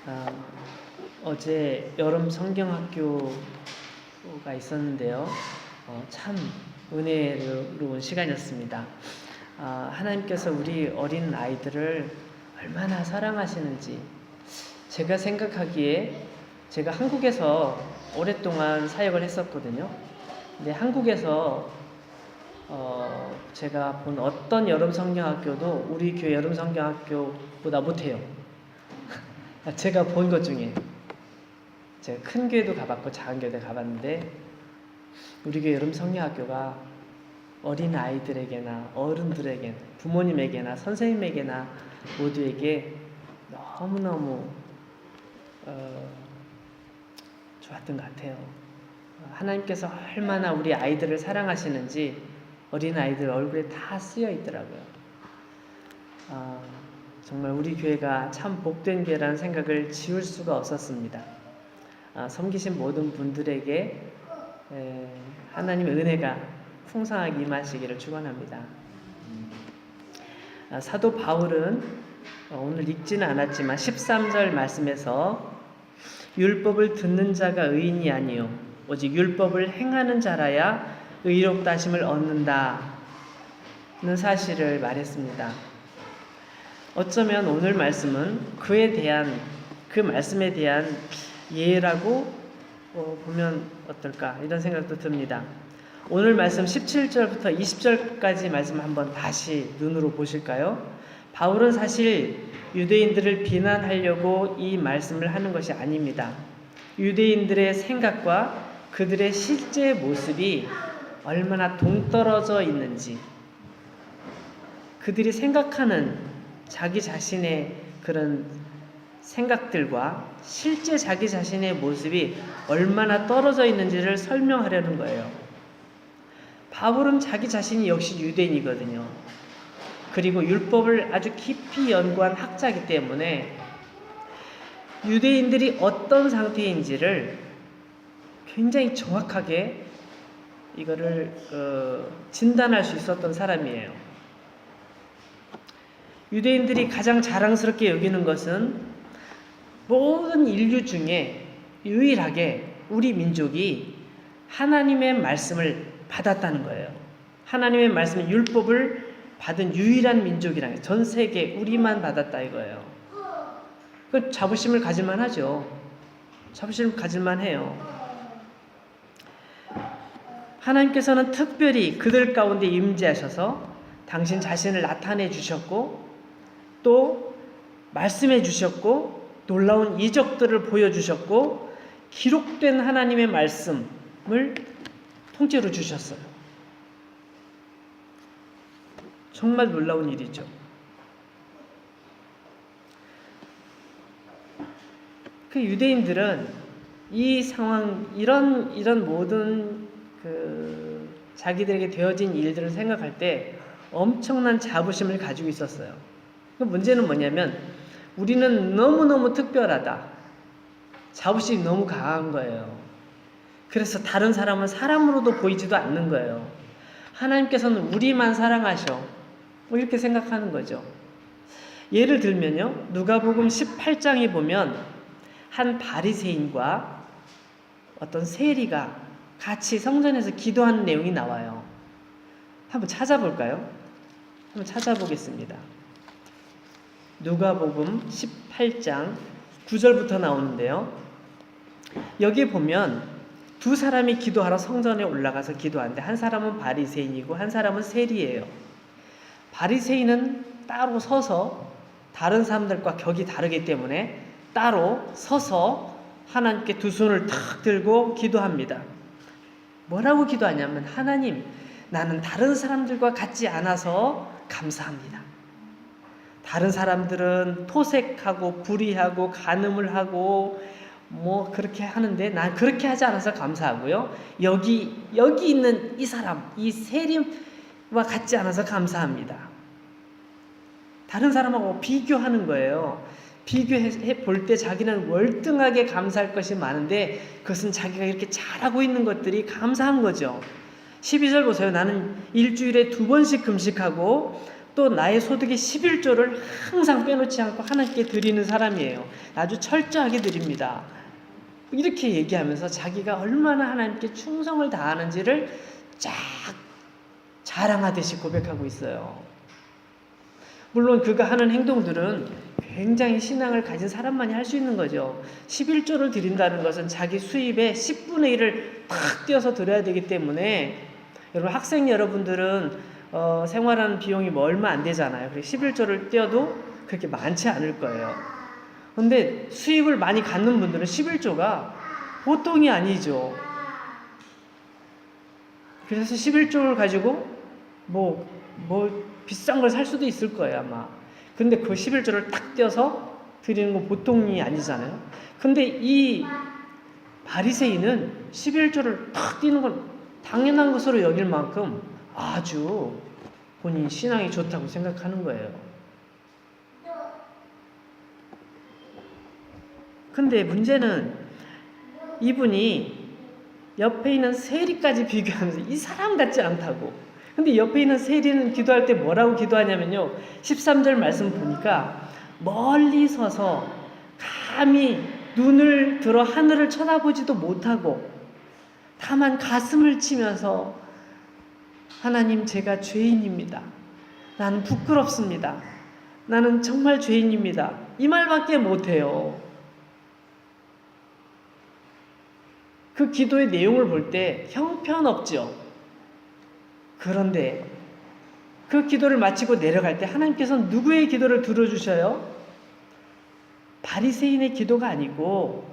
아, 어제 여름 성경학교가 있었는데요. 참 은혜로운 시간이었습니다. 하나님께서 우리 어린 아이들을 얼마나 사랑하시는지 제가 생각하기에 제가 한국에서 오랫동안 사역을 했었거든요. 근데 한국에서 제가 본 어떤 여름 성경학교도 우리 교회 여름 성경학교보다 못해요. 제가 본 것 중에 제가 큰 교회도 가봤고 작은 교회도 가봤는데 우리 교회 여름 성경학교가 어린 아이들에게나 어른들에게나 부모님에게나 선생님에게나 모두에게 너무너무 좋았던 것 같아요. 하나님께서 얼마나 우리 아이들을 사랑하시는지 어린 아이들 얼굴에 다 쓰여 있더라고요. 정말 우리 교회가 참 복된 교회라는 생각을 지울 수가 없었습니다. 섬기신 모든 분들에게 하나님의 은혜가 풍성하게 임하시기를 축원합니다. 사도 바울은 오늘 읽지는 않았지만 13절 말씀에서 율법을 듣는 자가 의인이 아니요 오직 율법을 행하는 자라야 의롭다 하심을 얻는다는 사실을 말했습니다. 어쩌면 오늘 말씀은 그 말씀에 대한 예라고 보면 어떨까 이런 생각도 듭니다. 오늘 말씀 17절부터 20절까지 말씀 한번 다시 눈으로 보실까요? 바울은 사실 유대인들을 비난하려고 이 말씀을 하는 것이 아닙니다. 유대인들의 생각과 그들의 실제 모습이 얼마나 동떨어져 있는지, 그들이 생각하는 자기 자신의 그런 생각들과 실제 자기 자신의 모습이 얼마나 떨어져 있는지를 설명하려는 거예요. 바울은 자기 자신이 역시 유대인이거든요. 그리고 율법을 아주 깊이 연구한 학자이기 때문에 유대인들이 어떤 상태인지를 굉장히 정확하게 이거를 진단할 수 있었던 사람이에요. 유대인들이 가장 자랑스럽게 여기는 것은 모든 인류 중에 유일하게 우리 민족이 하나님의 말씀을 받았다는 거예요. 하나님의 말씀, 율법을 받은 유일한 민족이라는 거예요. 전 세계 우리만 받았다 이거예요. 그 자부심을 가질만 하죠. 자부심을 가질만 해요. 하나님께서는 특별히 그들 가운데 임재하셔서 당신 자신을 나타내 주셨고 또 말씀해 주셨고 놀라운 이적들을 보여주셨고 기록된 하나님의 말씀을 통째로 주셨어요. 정말 놀라운 일이죠. 그 유대인들은 이 상황, 이런 모든 자기들에게 되어진 일들을 생각할 때 엄청난 자부심을 가지고 있었어요. 그 문제는 뭐냐면 우리는 너무너무 특별하다. 자부심이 너무 강한 거예요. 그래서 다른 사람은 사람으로도 보이지도 않는 거예요. 하나님께서는 우리만 사랑하셔. 이렇게 생각하는 거죠. 예를 들면요. 누가복음 18장에 보면 한 바리새인과 어떤 세리가 같이 성전에서 기도하는 내용이 나와요. 한번 찾아볼까요? 한번 찾아보겠습니다. 누가복음 18장 9절부터 나오는데요. 여기 보면 두 사람이 기도하러 성전에 올라가서 기도하는데 한 사람은 바리새인이고 한 사람은 세리예요. 바리새인은 따로 서서 다른 사람들과 격이 다르기 때문에 따로 서서 하나님께 두 손을 탁 들고 기도합니다. 뭐라고 기도하냐면 하나님, 나는 다른 사람들과 같지 않아서 감사합니다. 다른 사람들은 토색하고 불의하고 간음을 하고 그렇게 하는데 난 그렇게 하지 않아서 감사하고요. 여기 있는 이 사람, 이 세림과 같지 않아서 감사합니다. 다른 사람하고 비교하는 거예요. 비교해 볼 때 자기는 월등하게 감사할 것이 많은데 그것은 자기가 이렇게 잘하고 있는 것들이 감사한 거죠. 12절 보세요. 나는 일주일에 2번씩 금식하고 또 나의 소득의 11조를 항상 빼놓지 않고 하나님께 드리는 사람이에요. 아주 철저하게 드립니다. 이렇게 얘기하면서 자기가 얼마나 하나님께 충성을 다하는지를 쫙 자랑하듯이 고백하고 있어요. 물론 그가 하는 행동들은 굉장히 신앙을 가진 사람만이 할 수 있는 거죠. 11조를 드린다는 것은 자기 수입의 10분의 1을 탁 떼어서 드려야 되기 때문에, 여러분 학생 여러분들은 생활하는 비용이 뭐 얼마 안 되잖아요. 그래서 11조를 떼어도 그렇게 많지 않을 거예요. 근데 수입을 많이 갖는 분들은 11조가 보통이 아니죠. 그래서 11조를 가지고 뭐 비싼 걸 살 수도 있을 거예요, 아마. 근데 그 11조를 딱 떼어서 드리는 건 보통이 아니잖아요. 근데 이 바리새인은 11조를 탁 떼는 건 당연한 것으로 여길 만큼 아주 본인 신앙이 좋다고 생각하는 거예요. 근데 문제는 이분이 옆에 있는 세리까지 비교하면서 이 사람 같지 않다고. 근데 옆에 있는 세리는 기도할 때 뭐라고 기도하냐면요, 13절 말씀 보니까 멀리 서서 감히 눈을 들어 하늘을 쳐다보지도 못하고 다만 가슴을 치면서 하나님, 제가 죄인입니다. 나는 부끄럽습니다. 나는 정말 죄인입니다. 이 말밖에 못해요. 그 기도의 내용을 볼 때 형편없죠. 그런데 그 기도를 마치고 내려갈 때 하나님께서는 누구의 기도를 들어주셔요? 바리새인의 기도가 아니고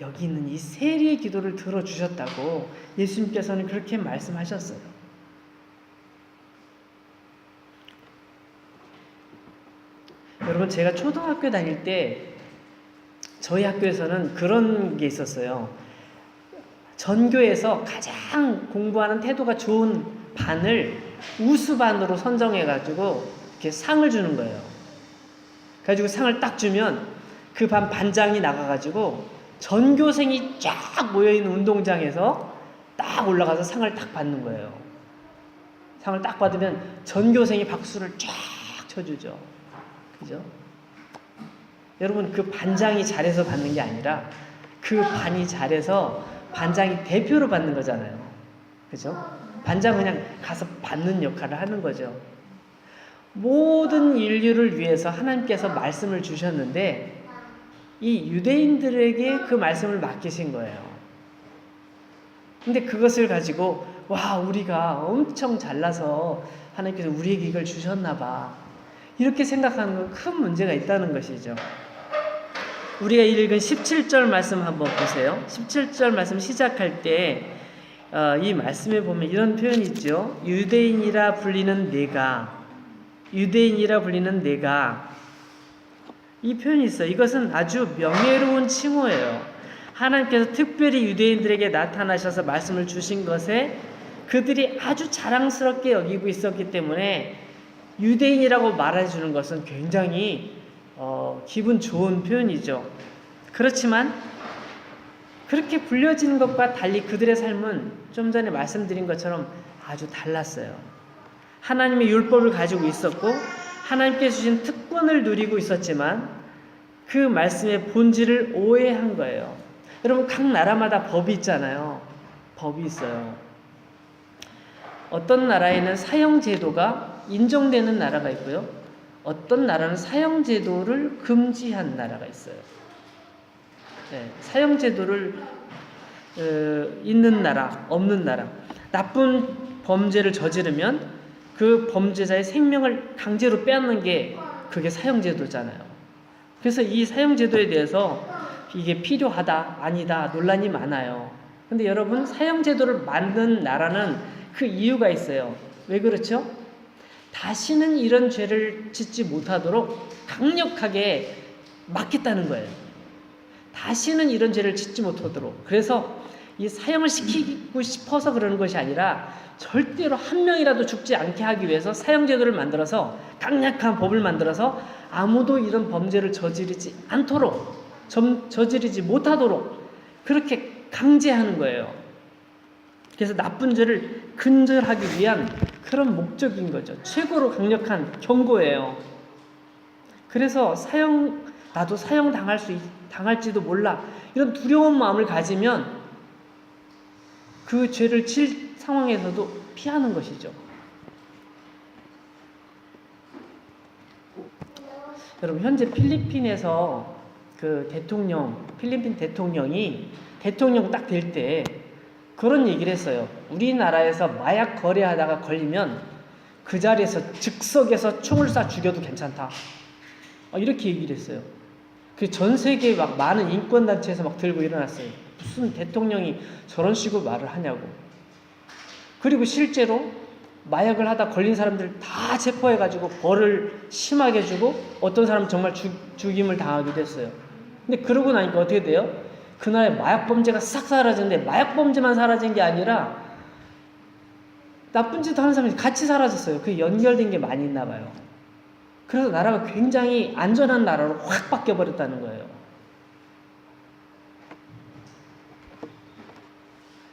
여기 있는 이 세리의 기도를 들어주셨다고 예수님께서는 그렇게 말씀하셨어요. 여러분, 제가 초등학교 다닐 때 저희 학교에서는 그런 게 있었어요. 전교에서 가장 공부하는 태도가 좋은 반을 우수반으로 선정해가지고 이렇게 상을 주는 거예요. 그래가지고 상을 딱 주면 그 반 반장이 나가가지고 전교생이 쫙 모여있는 운동장에서 딱 올라가서 상을 딱 받는 거예요. 상을 딱 받으면 전교생이 박수를 쫙 쳐주죠. 그죠? 여러분, 그 반장이 잘해서 받는 게 아니라 그 반이 잘해서 반장이 대표로 받는 거잖아요. 그죠? 반장은 그냥 가서 받는 역할을 하는 거죠. 모든 인류를 위해서 하나님께서 말씀을 주셨는데 이 유대인들에게 그 말씀을 맡기신 거예요. 근데 그것을 가지고 와, 우리가 엄청 잘나서 하나님께서 우리에게 이걸 주셨나 봐, 이렇게 생각하는 건 큰 문제가 있다는 것이죠. 우리가 읽은 17절 말씀 한번 보세요. 17절 말씀 시작할 때 이 말씀에 보면 이런 표현이 있죠. 유대인이라 불리는 내가, 유대인이라 불리는 내가, 이 표현이 있어요. 이것은 아주 명예로운 칭호예요. 하나님께서 특별히 유대인들에게 나타나셔서 말씀을 주신 것에 그들이 아주 자랑스럽게 여기고 있었기 때문에 유대인이라고 말해주는 것은 굉장히 기분 좋은 표현이죠. 그렇지만 그렇게 불려지는 것과 달리 그들의 삶은 좀 전에 말씀드린 것처럼 아주 달랐어요. 하나님의 율법을 가지고 있었고 하나님께 주신 특권을 누리고 있었지만 그 말씀의 본질을 오해한 거예요. 여러분, 각 나라마다 법이 있잖아요. 법이 있어요. 어떤 나라에는 사형제도가 인정되는 나라가 있고요, 어떤 나라는 사형제도를 금지한 나라가 있어요. 네, 사형제도를 있는 나라, 없는 나라. 나쁜 범죄를 저지르면 그 범죄자의 생명을 강제로 빼앗는 게 그게 사형제도잖아요. 그래서 이 사형제도에 대해서 이게 필요하다, 아니다 논란이 많아요. 근데 여러분, 사형제도를 만든 나라는 그 이유가 있어요. 왜 그렇죠? 다시는 이런 죄를 짓지 못하도록 강력하게 막겠다는 거예요. 다시는 이런 죄를 짓지 못하도록. 그래서 이 사형을 시키고 싶어서 그러는 것이 아니라 절대로 한 명이라도 죽지 않게 하기 위해서 사형제도를 만들어서, 강력한 법을 만들어서 아무도 이런 범죄를 저지르지 않도록, 저지르지 못하도록 그렇게 강제하는 거예요. 그래서 나쁜 죄를 근절하기 위한 그런 목적인 거죠. 최고로 강력한 경고예요. 그래서 나도 당할지도 몰라. 이런 두려운 마음을 가지면 그 죄를 질 상황에서도 피하는 것이죠. 여러분, 현재 필리핀에서 필리핀 대통령이 대통령 딱 될 때 그런 얘기를 했어요. 우리나라에서 마약 거래하다가 걸리면 그 자리에서 즉석에서 총을 쏴 죽여도 괜찮다. 이렇게 얘기를 했어요. 그 전 세계 막 많은 인권단체에서 막 들고 일어났어요. 무슨 대통령이 저런 식으로 말을 하냐고. 그리고 실제로 마약을 하다 걸린 사람들 다 체포해가지고 벌을 심하게 주고 어떤 사람은 정말 죽임을 당하기도 했어요. 근데 그러고 나니까 어떻게 돼요? 그날에 마약 범죄가 싹 사라졌는데 마약 범죄만 사라진 게 아니라 나쁜 짓 하는 사람이 같이 사라졌어요. 그게 연결된 게 많이 있나 봐요. 그래서 나라가 굉장히 안전한 나라로 확 바뀌어버렸다는 거예요.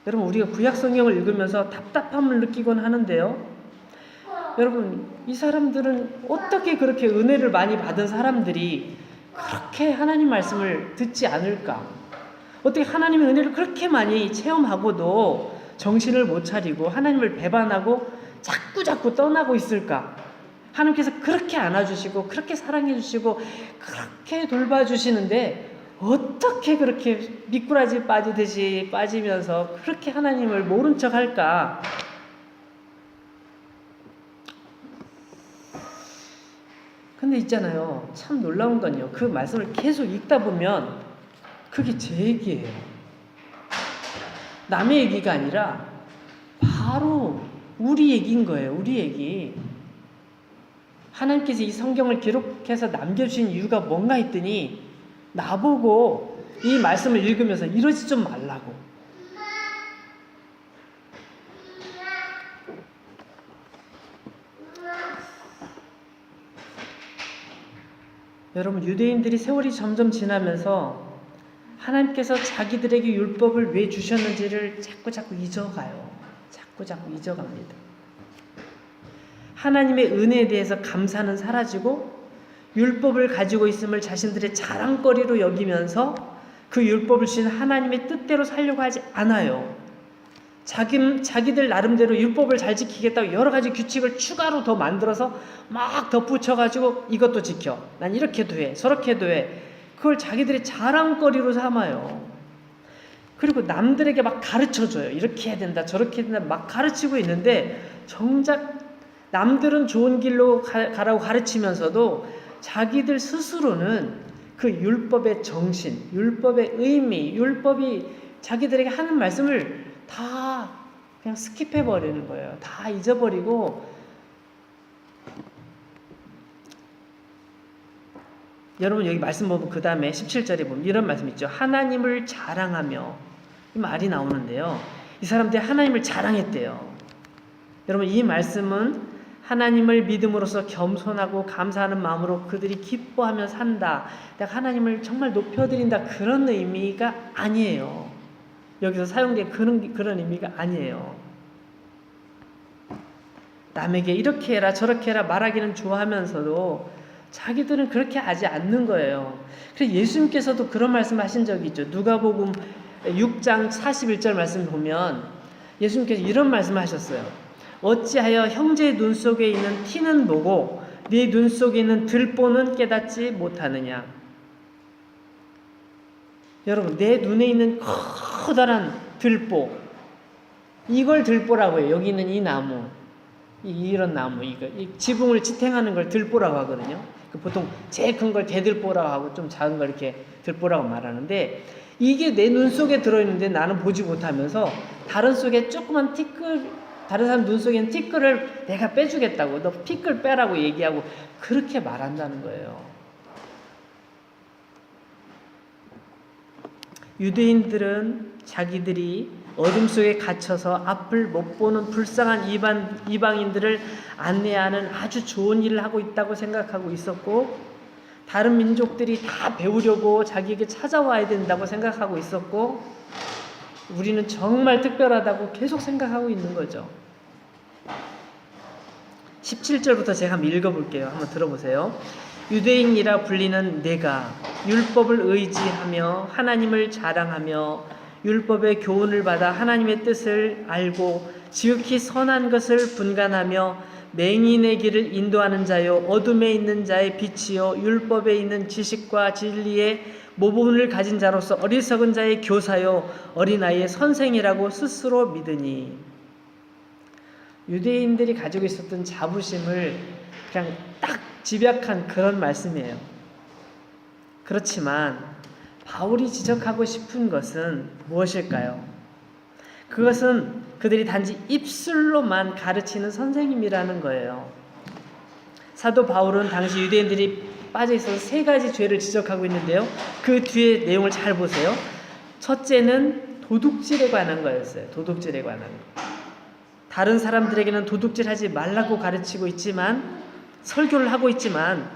여러분, 우리가 구약 성경을 읽으면서 답답함을 느끼곤 하는데요. 여러분, 이 사람들은 어떻게 그렇게 은혜를 많이 받은 사람들이 그렇게 하나님 말씀을 듣지 않을까? 어떻게 하나님의 은혜를 그렇게 많이 체험하고도 정신을 못 차리고 하나님을 배반하고 자꾸 떠나고 있을까? 하나님께서 그렇게 안아주시고 그렇게 사랑해주시고 그렇게 돌봐주시는데 어떻게 그렇게 미꾸라지 빠지듯이 빠지면서 그렇게 하나님을 모른 척 할까? 근데 있잖아요. 참 놀라운 건요. 그 말씀을 계속 읽다 보면 그게 제 얘기예요. 남의 얘기가 아니라 바로 우리 얘기인 거예요. 우리 얘기. 하나님께서 이 성경을 기록해서 남겨주신 이유가 뭔가 했더니 나보고 이 말씀을 읽으면서 이러지 좀 말라고. 여러분, 유대인들이 세월이 점점 지나면서 하나님께서 자기들에게 율법을 왜 주셨는지를 자꾸 잊어가요. 자꾸 잊어갑니다. 하나님의 은혜에 대해서 감사는 사라지고 율법을 가지고 있음을 자신들의 자랑거리로 여기면서 그 율법을 주신 하나님의 뜻대로 살려고 하지 않아요. 자기들 나름대로 율법을 잘 지키겠다고 여러 가지 규칙을 추가로 더 만들어서 막 덧붙여가지고 이것도 지켜. 난 이렇게도 해. 저렇게도 해. 그걸 자기들의 자랑거리로 삼아요. 그리고 남들에게 막 가르쳐줘요. 이렇게 해야 된다. 저렇게 해야 된다. 막 가르치고 있는데 정작 남들은 좋은 길로 가라고 가르치면서도 자기들 스스로는 그 율법의 정신, 율법의 의미, 율법이 자기들에게 하는 말씀을 다 그냥 스킵해버리는 거예요. 다 잊어버리고. 여러분, 여기 말씀 보면 그 다음에 17절에 보면 이런 말씀 있죠. 하나님을 자랑하며, 이 말이 나오는데요. 이 사람들이 하나님을 자랑했대요. 여러분, 이 말씀은 하나님을 믿음으로써 겸손하고 감사하는 마음으로 그들이 기뻐하며 산다, 내가 하나님을 정말 높여드린다, 그런 의미가 아니에요. 여기서 사용된 그런 의미가 아니에요. 남에게 이렇게 해라 저렇게 해라 말하기는 좋아하면서도 자기들은 그렇게 하지 않는 거예요. 그래서 예수님께서도 그런 말씀 하신 적이 있죠. 누가복음 6장 41절 말씀 보면 예수님께서 이런 말씀 하셨어요. 어찌하여 형제의 눈 속에 있는 티는 보고 네 눈 속에 있는 들보는 깨닫지 못하느냐. 여러분, 내 눈에 있는 커다란 들보, 이걸 들보라고 해요. 여기 있는 이 나무, 이런 나무, 이 지붕을 지탱하는 걸 들보라고 하거든요. 보통 제일 큰 걸 대들보라고 하고 좀 작은 걸 이렇게 들보라고 말하는데, 이게 내 눈 속에 들어있는데 나는 보지 못하면서 다른 사람 눈 속에 있는 티끌을 내가 빼주겠다고, 너 티끌 빼라고 얘기하고 그렇게 말한다는 거예요. 유대인들은 자기들이 어둠 속에 갇혀서 앞을 못 보는 불쌍한 이방인들을 안내하는 아주 좋은 일을 하고 있다고 생각하고 있었고, 다른 민족들이 다 배우려고 자기에게 찾아와야 된다고 생각하고 있었고, 우리는 정말 특별하다고 계속 생각하고 있는 거죠. 17절부터 제가 한번 읽어볼게요. 한번 들어보세요. 유대인이라 불리는 내가 율법을 의지하며 하나님을 자랑하며 율법의 교훈을 받아 하나님의 뜻을 알고 지극히 선한 것을 분간하며 맹인의 길을 인도하는 자요 어둠에 있는 자의 빛이요 율법에 있는 지식과 진리의 모범을 가진 자로서 어리석은 자의 교사요 어린아이의 선생이라고 스스로 믿으니. 유대인들이 가지고 있었던 자부심을 그냥 딱 집약한 그런 말씀이에요. 그렇지만 바울이 지적하고 싶은 것은 무엇일까요? 그것은 그들이 단지 입술로만 가르치는 선생님이라는 거예요. 사도 바울은 당시 유대인들이 빠져 있어서 세 가지 죄를 지적하고 있는데요. 그 뒤에 내용을 잘 보세요. 첫째는 도둑질에 관한 거였어요. 도둑질에 관한 거. 다른 사람들에게는 도둑질하지 말라고 가르치고 있지만, 설교를 하고 있지만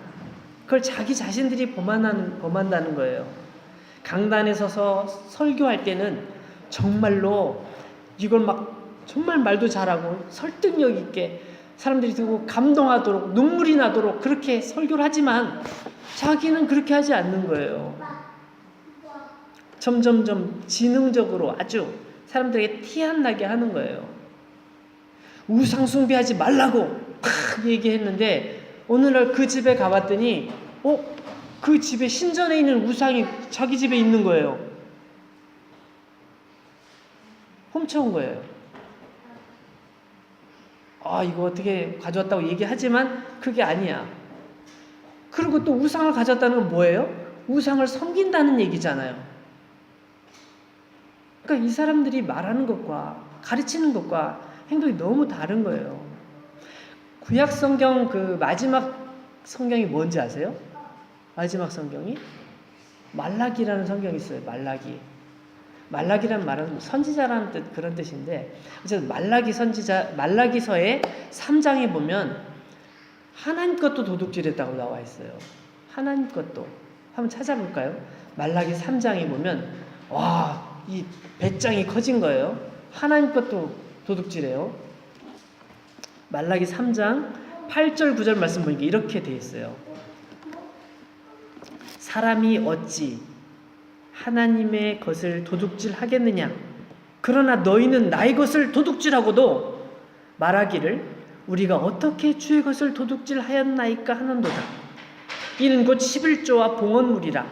그걸 자기 자신들이 범한다는 거예요. 강단에 서서 설교할 때는 정말로 이걸 막 정말 말도 잘하고 설득력 있게 사람들이 듣고 감동하도록 눈물이 나도록 그렇게 설교를 하지만 자기는 그렇게 하지 않는 거예요. 점점점 지능적으로 아주 사람들에게 티 안 나게 하는 거예요. 우상 숭배하지 말라고 막 얘기했는데 어느날 그 집에 가봤더니 그 집에 신전에 있는 우상이 자기 집에 있는 거예요. 훔쳐온 거예요. 이거 어떻게 가져왔다고 얘기하지만 그게 아니야. 그리고 또 우상을 가져왔다는 건 뭐예요? 우상을 섬긴다는 얘기잖아요. 그러니까 이 사람들이 말하는 것과 가르치는 것과 행동이 너무 다른 거예요. 구약 성경 그 마지막 성경이 뭔지 아세요? 마지막 성경이 말라기라는 성경이 있어요. 말라기란 말은 선지자라는 뜻, 그런 뜻인데, 어쨌든 말라기서의 3장에 보면 하나님 것도 도둑질했다고 나와 있어요. 하나님 것도. 한번 찾아볼까요? 말라기 3장에 보면 이 배짱이 커진 거예요. 하나님 것도 도둑질해요. 말라기 3장 8절 9절 말씀 보니까 이렇게 돼 있어요. 사람이 어찌 하나님의 것을 도둑질하겠느냐? 그러나 너희는 나의 것을 도둑질하고도 말하기를 우리가 어떻게 주의 것을 도둑질하였나이까 하는도다. 이는 곧 11조와 봉헌물이라.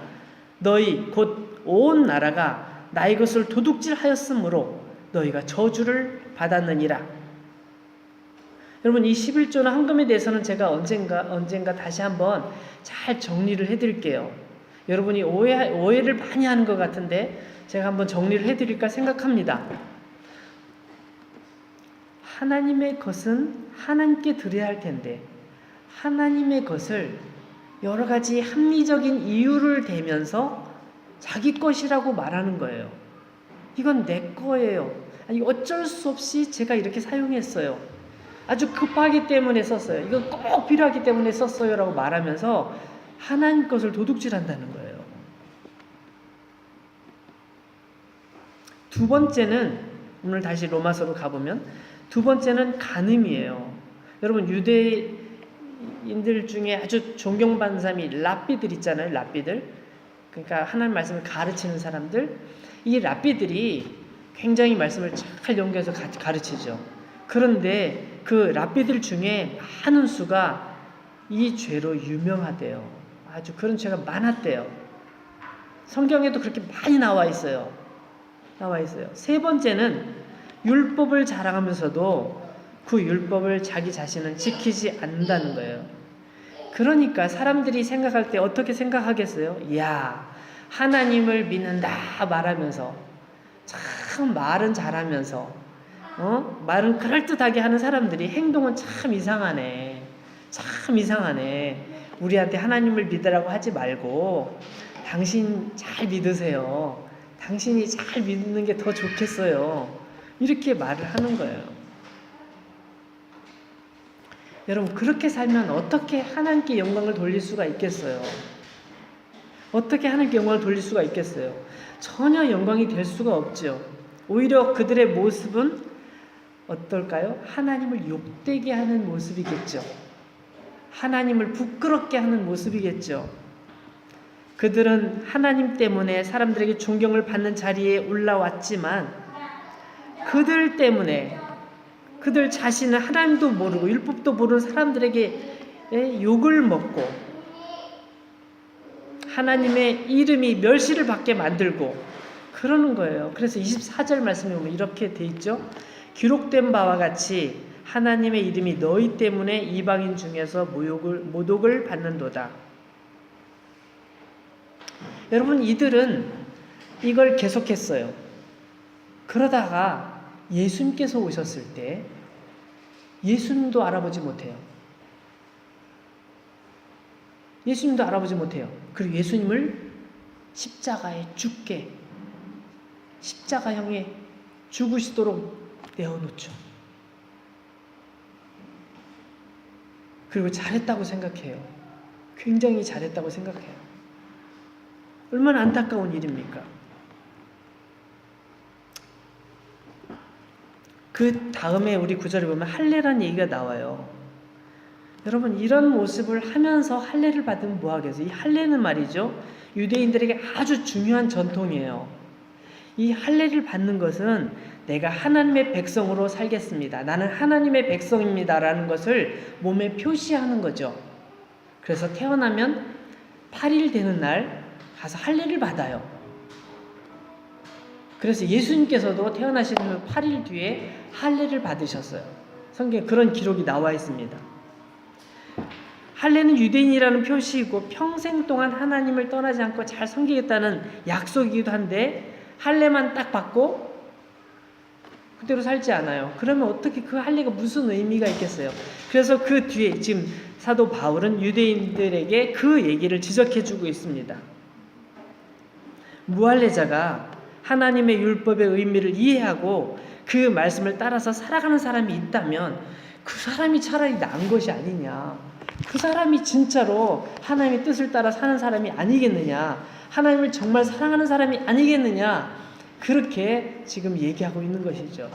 너희 곧 온 나라가 나의 것을 도둑질하였으므로 너희가 저주를 받았느니라. 여러분, 이 11조나 헌금에 대해서는 제가 언젠가 다시 한번 잘 정리를 해드릴게요. 여러분이 오해를 많이 하는 것 같은데 제가 한번 정리를 해드릴까 생각합니다. 하나님의 것은 하나님께 드려야 할 텐데 하나님의 것을 여러 가지 합리적인 이유를 대면서 자기 것이라고 말하는 거예요. 이건 내 거예요. 아니, 어쩔 수 없이 제가 이렇게 사용했어요. 아주 급하기 때문에 썼어요. 이건 꼭 필요하기 때문에 썼어요 라고 말하면서 하나님 것을 도둑질한다는 거예요. 두 번째는, 오늘 다시 로마서로 가보면 두 번째는 간음이에요. 여러분, 유대인들 중에 아주 존경받는 사람이 랍비들 있잖아요. 랍비들. 그러니까 하나님 말씀을 가르치는 사람들. 이 랍비들이 굉장히 말씀을 잘 연구해서 가르치죠. 그런데 그 랍비들 중에 많은 수가 이 죄로 유명하대요. 아주 그런 죄가 많았대요. 성경에도 그렇게 많이 나와 있어요. 세 번째는 율법을 자랑하면서도 그 율법을 자기 자신은 지키지 않는다는 거예요. 그러니까 사람들이 생각할 때 어떻게 생각하겠어요? 이야, 하나님을 믿는다 말하면서 참 말은 잘하면서 말은 그럴듯하게 하는 사람들이 행동은 참 이상하네. 우리한테 하나님을 믿으라고 하지 말고 당신 잘 믿으세요. 당신이 잘 믿는 게 더 좋겠어요. 이렇게 말을 하는 거예요. 여러분, 그렇게 살면 어떻게 하나님께 영광을 돌릴 수가 있겠어요? 어떻게 하나님께 영광을 돌릴 수가 있겠어요? 전혀 영광이 될 수가 없죠. 오히려 그들의 모습은 어떨까요? 하나님을 욕되게 하는 모습이겠죠. 하나님을 부끄럽게 하는 모습이겠죠. 그들은 하나님 때문에 사람들에게 존경을 받는 자리에 올라왔지만 그들 때문에 그들 자신은 하나님도 모르고 율법도 모르는 사람들에게 욕을 먹고 하나님의 이름이 멸시를 받게 만들고 그러는 거예요. 그래서 24절 말씀에 보면 이렇게 돼 있죠. 기록된 바와 같이 하나님의 이름이 너희 때문에 이방인 중에서 모독을 받는도다. 여러분, 이들은 이걸 계속했어요. 그러다가 예수님께서 오셨을 때 예수님도 알아보지 못해요. 예수님도 알아보지 못해요. 그리고 예수님을 십자가에 죽게, 십자가형에 죽으시도록 내어놓죠. 그리고 잘했다고 생각해요. 굉장히 잘했다고 생각해요. 얼마나 안타까운 일입니까? 그 다음에 우리 구절을 보면 할례라는 얘기가 나와요. 여러분, 이런 모습을 하면서 할례를 받으면 뭐하겠어요? 이 할례는 말이죠, 유대인들에게 아주 중요한 전통이에요. 이 할례를 받는 것은 내가 하나님의 백성으로 살겠습니다, 나는 하나님의 백성입니다 라는 것을 몸에 표시하는 거죠. 그래서 태어나면 8일 되는 날 가서 할례를 받아요. 그래서 예수님께서도 태어나신 후 8일 뒤에 할례를 받으셨어요. 성경에 그런 기록이 나와 있습니다. 할례는 유대인이라는 표시이고 평생 동안 하나님을 떠나지 않고 잘 섬기겠다는 약속이기도 한데 할례만 딱 받고 그대로 살지 않아요. 그러면 어떻게 그 할례가 무슨 의미가 있겠어요? 그래서 그 뒤에 지금 사도 바울은 유대인들에게 그 얘기를 지적해주고 있습니다. 무할례자가 하나님의 율법의 의미를 이해하고 그 말씀을 따라서 살아가는 사람이 있다면 그 사람이 차라리 나은 것이 아니냐. 그 사람이 진짜로 하나님의 뜻을 따라 사는 사람이 아니겠느냐. 하나님을 정말 사랑하는 사람이 아니겠느냐. 그렇게 지금 얘기하고 있는 것이죠.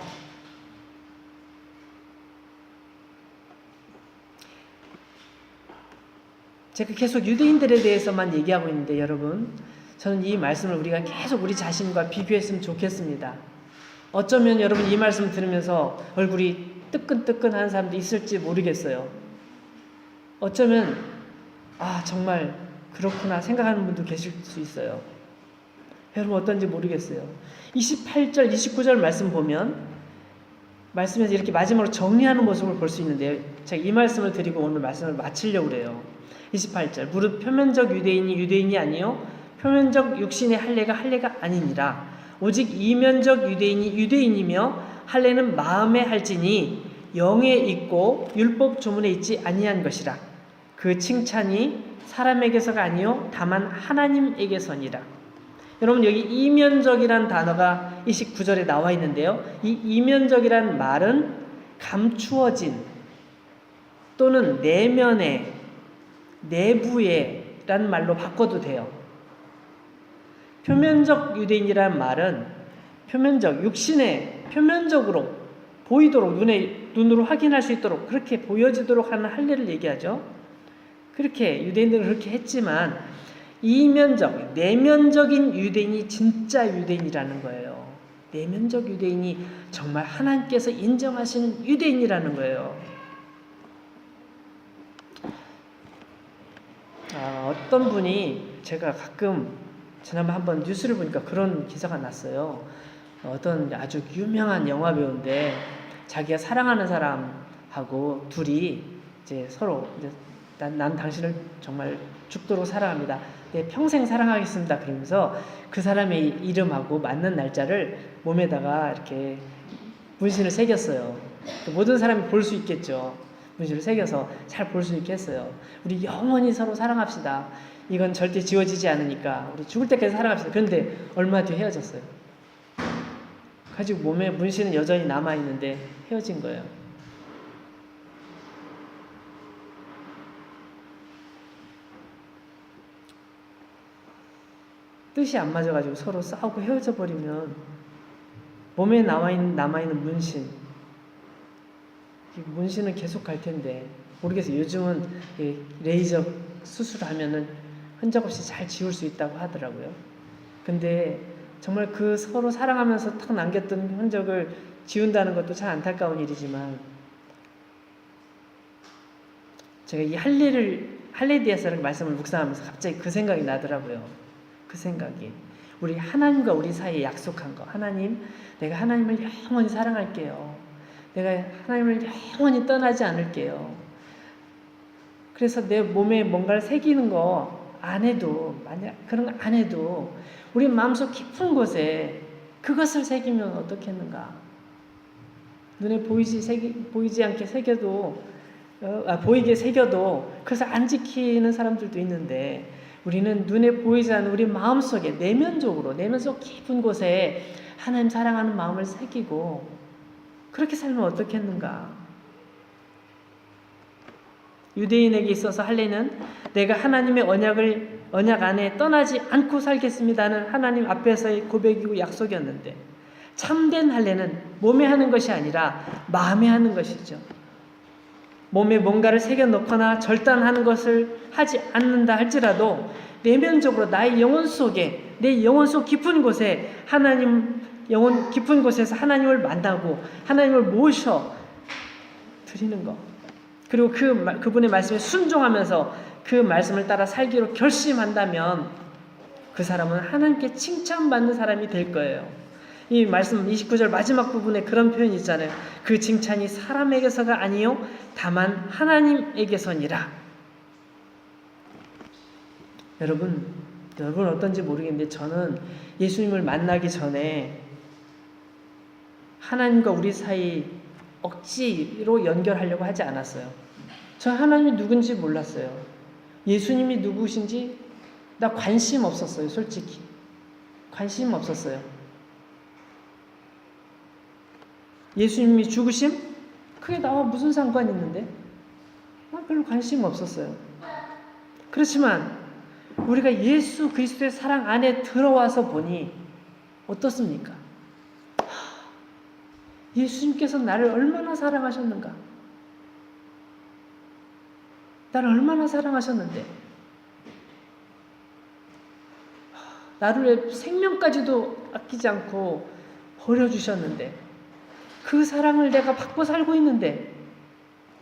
제가 계속 유대인들에 대해서만 얘기하고 있는데 여러분, 저는 이 말씀을 우리가 계속 우리 자신과 비교했으면 좋겠습니다. 어쩌면 여러분 이 말씀 들으면서 얼굴이 뜨끈뜨끈한 사람도 있을지 모르겠어요. 어쩌면 정말 그렇구나 생각하는 분도 계실 수 있어요. 여러분 어떤지 모르겠어요. 28절, 29절 말씀 보면 말씀에서 이렇게 마지막으로 정리하는 모습을 볼 수 있는데요. 제가 이 말씀을 드리고 오늘 말씀을 마치려고 그래요. 28절, 무릇 표면적 유대인이 유대인이 아니요 표면적 육신의 할례가 할례가 아니니라. 오직 이면적 유대인이 유대인이며 할례는 마음에 할지니 영에 있고 율법 조문에 있지 아니한 것이라. 그 칭찬이 사람에게서가 아니요 다만 하나님에게서니라. 여러분, 여기 이면적이란 단어가 29절에 나와 있는데요. 이 이면적이란 말은 감추어진 또는 내면의, 내부의 라는 말로 바꿔도 돼요. 표면적 유대인이라는 말은 표면적, 육신의 표면적으로 보이도록 눈으로 확인할 수 있도록 그렇게 보여지도록 하는 할례를 얘기하죠. 그렇게 유대인들은 그렇게 했지만 이면적, 내면적인 유대인이 진짜 유대인이라는 거예요. 내면적 유대인이 정말 하나님께서 인정하신 유대인이라는 거예요. 어떤 분이 제가 가끔 지난번 한번 뉴스를 보니까 그런 기사가 났어요. 어떤 아주 유명한 영화 배우인데 자기가 사랑하는 사람하고 둘이 이제 서로 난 당신을 정말 죽도록 사랑합니다. 네, 평생 사랑하겠습니다. 그러면서 그 사람의 이름하고 맞는 날짜를 몸에다가 이렇게 문신을 새겼어요. 모든 사람이 볼 수 있겠죠. 문신을 새겨서 잘 볼 수 있게 했어요. 우리 영원히 서로 사랑합시다. 이건 절대 지워지지 않으니까 우리 죽을 때까지 사랑합시다. 그런데 얼마 뒤에 헤어졌어요. 가지고 몸에 문신은 여전히 남아있는데 헤어진 거예요. 뜻이 안 맞아가지고 서로 싸우고 헤어져 버리면 몸에 남아있는 문신, 문신은 계속 갈 텐데 모르겠어요. 요즘은 레이저 수술하면은 흔적 없이 잘 지울 수 있다고 하더라고요. 근데 정말 그 서로 사랑하면서 탁 남겼던 흔적을 지운다는 것도 참 안타까운 일이지만, 제가 이 할례에 대해서 말씀을 묵상하면서 갑자기 그 생각이 나더라고요. 그 생각이, 우리 하나님과 우리 사이에 약속한 거. 하나님, 내가 하나님을 영원히 사랑할게요. 내가 하나님을 영원히 떠나지 않을게요. 그래서 내 몸에 뭔가를 새기는 거 안 해도, 만약 그런 거 안 해도 우리 마음속 깊은 곳에 그것을 새기면 어떻겠는가? 눈에 보이지 않게 새겨도, 보이게 새겨도 그래서 안 지키는 사람들도 있는데, 우리는 눈에 보이지 않는 우리 마음속에 내면속 깊은 곳에 하나님 사랑하는 마음을 새기고 그렇게 살면 어떻겠는가? 유대인에게 있어서 할례는 내가 하나님의 언약 안에 떠나지 않고 살겠습니다는 하나님 앞에서의 고백이고 약속이었는데, 참된 할례는 몸에 하는 것이 아니라 마음에 하는 것이죠. 몸에 뭔가를 새겨놓거나 절단하는 것을 하지 않는다 할지라도 내면적으로 나의 영혼 속에, 내 영혼 속 깊은 곳에 영혼 깊은 곳에서 하나님을 만나고 하나님을 모셔 드리는 것, 그리고 그분의 말씀에 순종하면서 그 말씀을 따라 살기로 결심한다면 그 사람은 하나님께 칭찬받는 사람이 될 거예요. 이 말씀 29절 마지막 부분에 그런 표현이 있잖아요. 그 칭찬이 사람에게서가 아니요 다만 하나님에게서니라. 여러분 어떤지 모르겠는데, 저는 예수님을 만나기 전에 하나님과 우리 사이 억지로 연결하려고 하지 않았어요. 저 하나님이 누군지 몰랐어요. 예수님이 누구신지 나 관심 없었어요. 솔직히 관심 없었어요. 예수님이 죽으심? 그게 나와 무슨 상관이 있는데? 나 별로 관심 없었어요. 그렇지만 우리가 예수 그리스도의 사랑 안에 들어와서 보니 어떻습니까? 예수님께서 나를 얼마나 사랑하셨는가? 나를 얼마나 사랑하셨는데, 나를 생명까지도 아끼지 않고 버려주셨는데, 그 사랑을 내가 받고 살고 있는데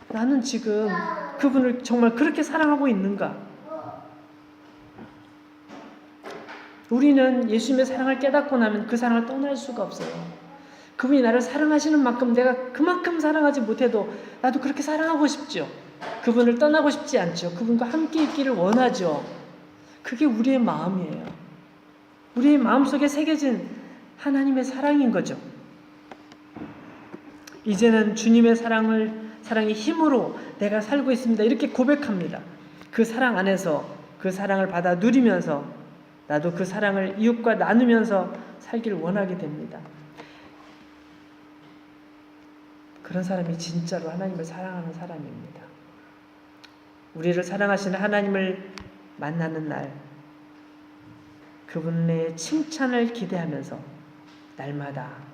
나는 지금 그분을 정말 그렇게 사랑하고 있는가? 우리는 예수님의 사랑을 깨닫고 나면 그 사랑을 떠날 수가 없어요. 그분이 나를 사랑하시는 만큼 내가 그만큼 사랑하지 못해도 나도 그렇게 사랑하고 싶죠. 그분을 떠나고 싶지 않죠. 그분과 함께 있기를 원하죠. 그게 우리의 마음이에요. 우리의 마음속에 새겨진 하나님의 사랑인 거죠. 이제는 주님의 사랑의 힘으로 내가 살고 있습니다. 이렇게 고백합니다. 그 사랑 안에서 그 사랑을 받아 누리면서 나도 그 사랑을 이웃과 나누면서 살기를 원하게 됩니다. 그런 사람이 진짜로 하나님을 사랑하는 사람입니다. 우리를 사랑하시는 하나님을 만나는 날, 그분의 칭찬을 기대하면서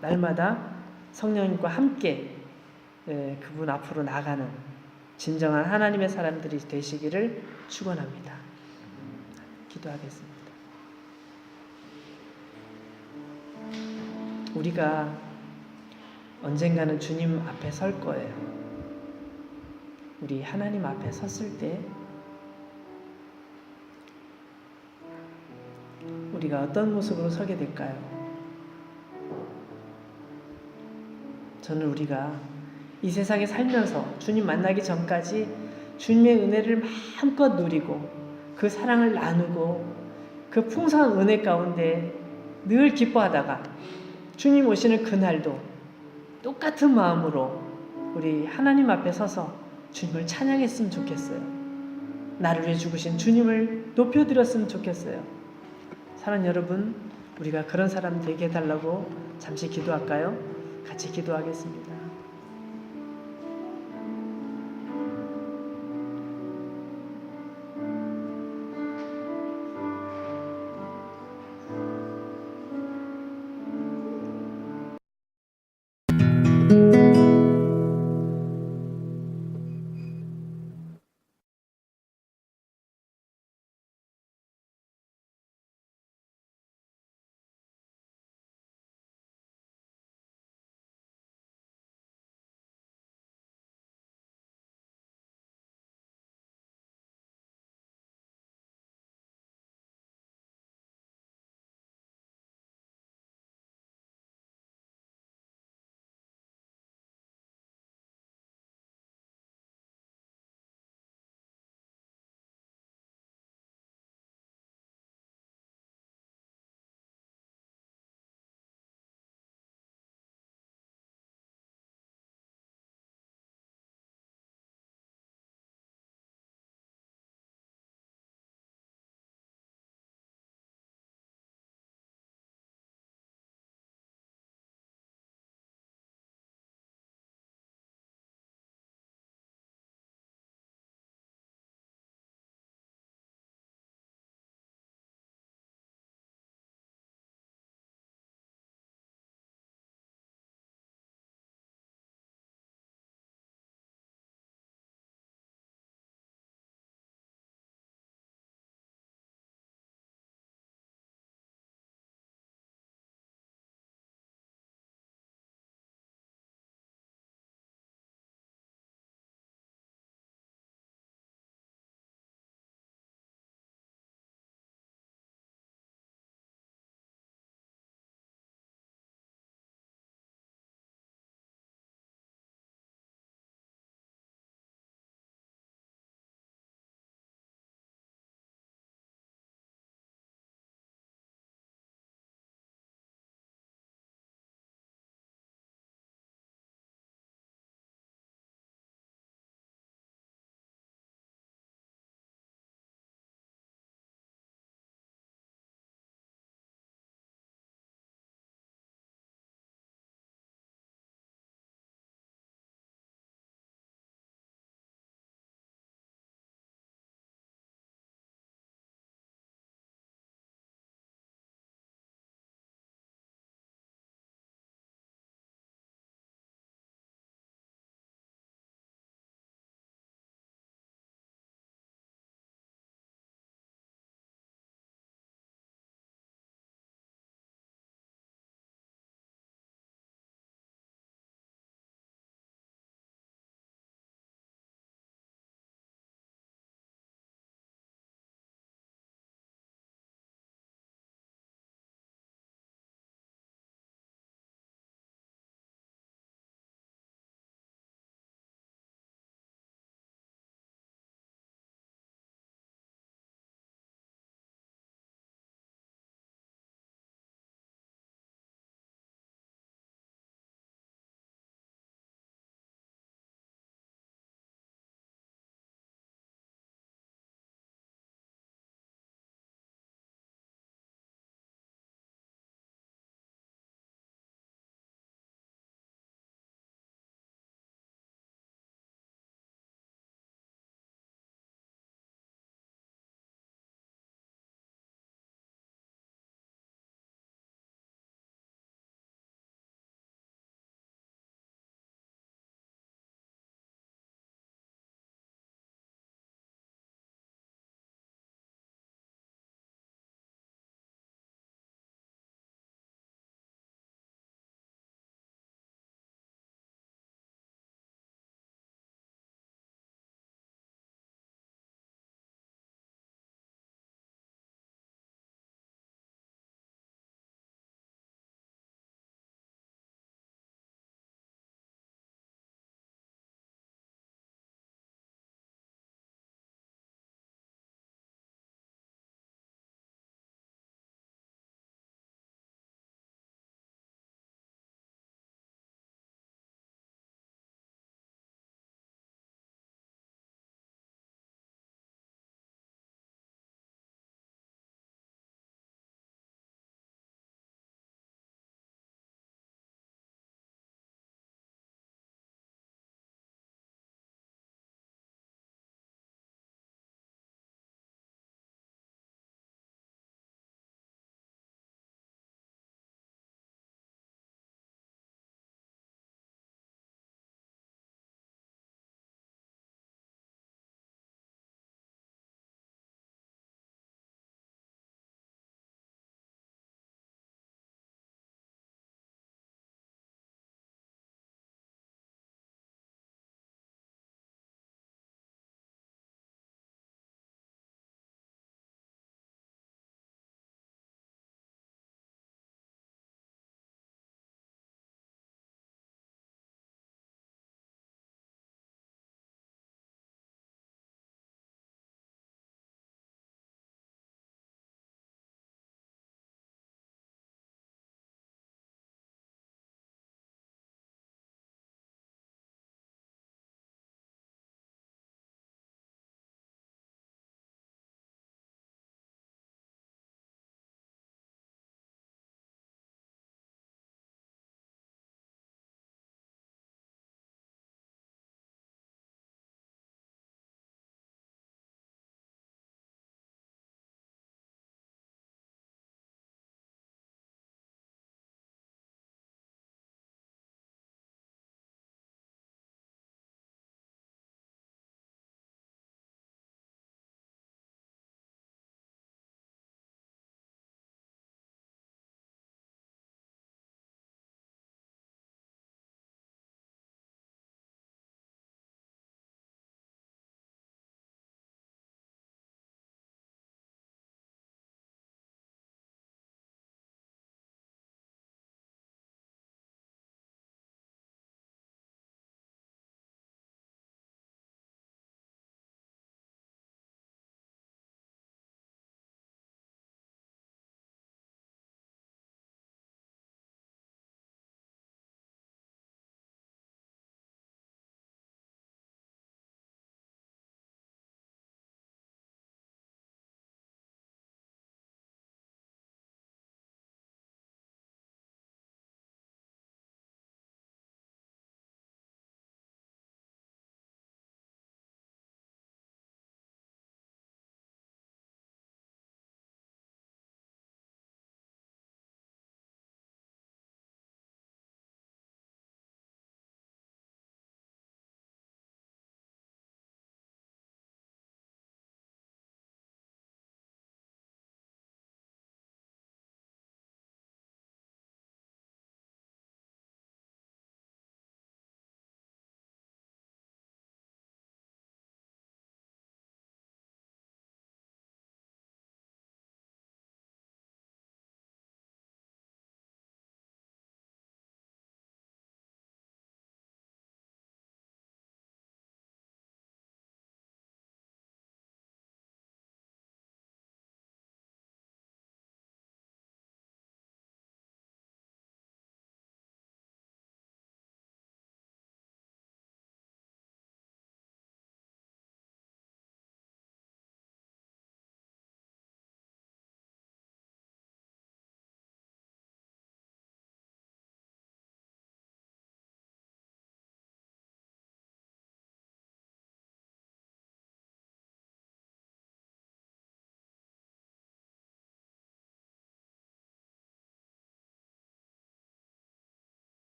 날마다 성령님과 함께 그분 앞으로 나가는 진정한 하나님의 사람들이 되시기를 축원합니다. 기도하겠습니다. 우리가 언젠가는 주님 앞에 설 거예요. 우리 하나님 앞에 섰을 때 우리가 어떤 모습으로 서게 될까요? 저는 우리가 이 세상에 살면서 주님 만나기 전까지 주님의 은혜를 마음껏 누리고 그 사랑을 나누고 그 풍성한 은혜 가운데 늘 기뻐하다가 주님 오시는 그날도 똑같은 마음으로 우리 하나님 앞에 서서 주님을 찬양했으면 좋겠어요. 나를 위해 죽으신 주님을 높여드렸으면 좋겠어요. 사랑하는 여러분, 우리가 그런 사람 되게 해달라고 잠시 기도할까요? 같이 기도하겠습니다.